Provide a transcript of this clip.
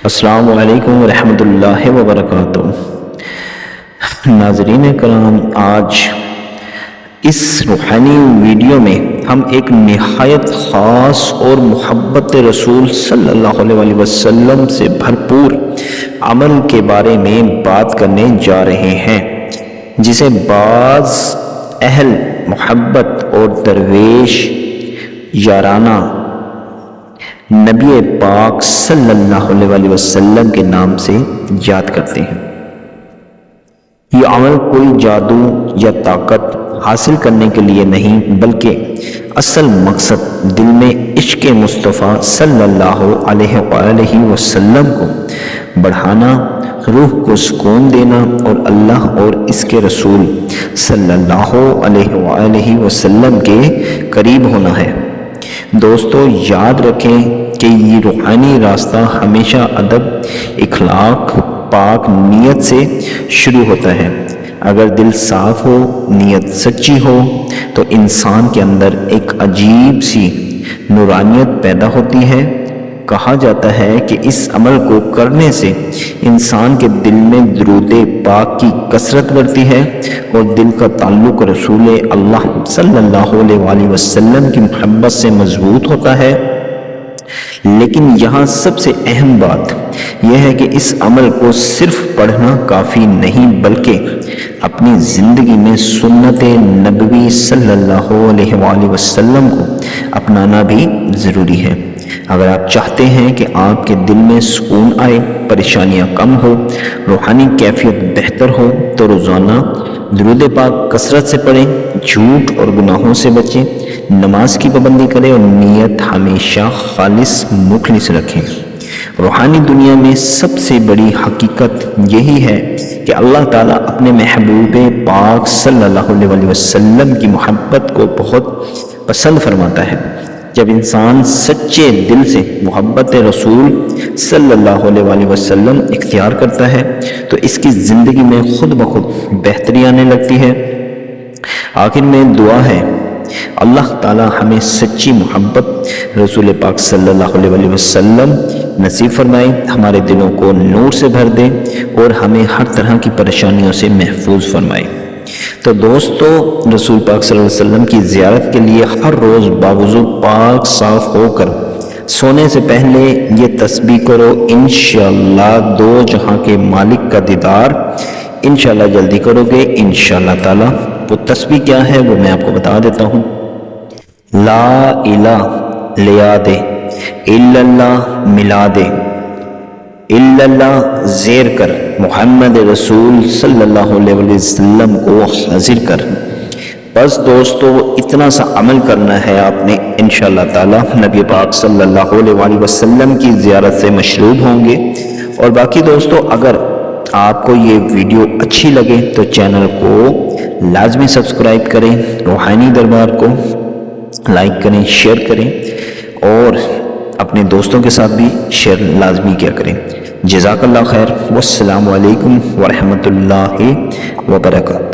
السلام علیکم ورحمۃ اللہ وبرکاتہ۔ ناظرین کرام، آج اس روحانی ویڈیو میں ہم ایک نہایت خاص اور محبت رسول صلی اللہ علیہ وسلم سے بھرپور عمل کے بارے میں بات کرنے جا رہے ہیں، جسے بعض اہل محبت اور درویش یارانہ نبی پاک صلی اللہ علیہ وسلم کے نام سے یاد کرتے ہیں۔ یہ عمل کوئی جادو یا طاقت حاصل کرنے کے لیے نہیں، بلکہ اصل مقصد دل میں عشق مصطفیٰ صلی اللہ علیہ وآلہ وسلم کو بڑھانا، روح کو سکون دینا اور اللہ اور اس کے رسول صلی اللہ علیہ وآلہ وسلم کے قریب ہونا ہے۔ دوستو، یاد رکھیں کہ یہ روحانی راستہ ہمیشہ ادب، اخلاق، پاک نیت سے شروع ہوتا ہے۔ اگر دل صاف ہو، نیت سچی ہو، تو انسان کے اندر ایک عجیب سی نورانیت پیدا ہوتی ہے۔ کہا جاتا ہے کہ اس عمل کو کرنے سے انسان کے دل میں درود پاک کی کثرت بڑھتی ہے اور دل کا تعلق رسول اللہ صلی اللہ علیہ وآلہ وسلم کی محبت سے مضبوط ہوتا ہے۔ لیکن یہاں سب سے اہم بات یہ ہے کہ اس عمل کو صرف پڑھنا کافی نہیں، بلکہ اپنی زندگی میں سنت نبوی صلی اللہ علیہ وآلہ وسلم کو اپنانا بھی ضروری ہے۔ اگر آپ چاہتے ہیں کہ آپ کے دل میں سکون آئے، پریشانیاں کم ہو، روحانی کیفیت بہتر ہو، تو روزانہ درود پاک کثرت سے پڑھیں، جھوٹ اور گناہوں سے بچیں، نماز کی پابندی کریں اور نیت ہمیشہ خالص مخلص رکھیں۔ روحانی دنیا میں سب سے بڑی حقیقت یہی ہے کہ اللہ تعالیٰ اپنے محبوب پاک صلی اللہ علیہ وسلم کی محبت کو بہت پسند فرماتا ہے۔ جب انسان سچے دل سے محبت رسول صلی اللہ علیہ وسلم اختیار کرتا ہے تو اس کی زندگی میں خود بخود بہتری آنے لگتی ہے۔ آخر میں دعا ہے، اللہ تعالی ہمیں سچی محبت رسول پاک صلی اللہ علیہ وسلم نصیب فرمائے، ہمارے دلوں کو نور سے بھر دے اور ہمیں ہر طرح کی پریشانیوں سے محفوظ فرمائے۔ تو دوستو، رسول پاک صلی اللہ علیہ وسلم کی زیارت کے لیے ہر روز باوضو پاک صاف ہو کر سونے سے پہلے یہ تسبیح کرو، انشاءاللہ دو جہاں کے مالک کا دیدار انشاءاللہ جلدی کرو گے انشاءاللہ تعالی۔ وہ تسبیح کیا ہے وہ میں آپ کو بتا دیتا ہوں۔ لا الہ لیا دے، الا اللہ ملا دے، الا اللہ زیر کر، محمد رسول صلی اللہ علیہ وسلم کو حاضر کر۔ بس دوستو، اتنا سا عمل کرنا ہے آپ نے، انشاءاللہ تعالی نبی پاک صلی اللہ علیہ وسلم کی زیارت سے مشروب ہوں گے۔ اور باقی دوستو، اگر آپ کو یہ ویڈیو اچھی لگے تو چینل کو لازمی سبسکرائب کریں، روحانی دربار کو لائک کریں، شیئر کریں اور اپنے دوستوں کے ساتھ بھی شیئر لازمی کیا کریں۔ جزاک اللہ خیر، والسلام علیکم ورحمۃ اللہ وبرکاتہ۔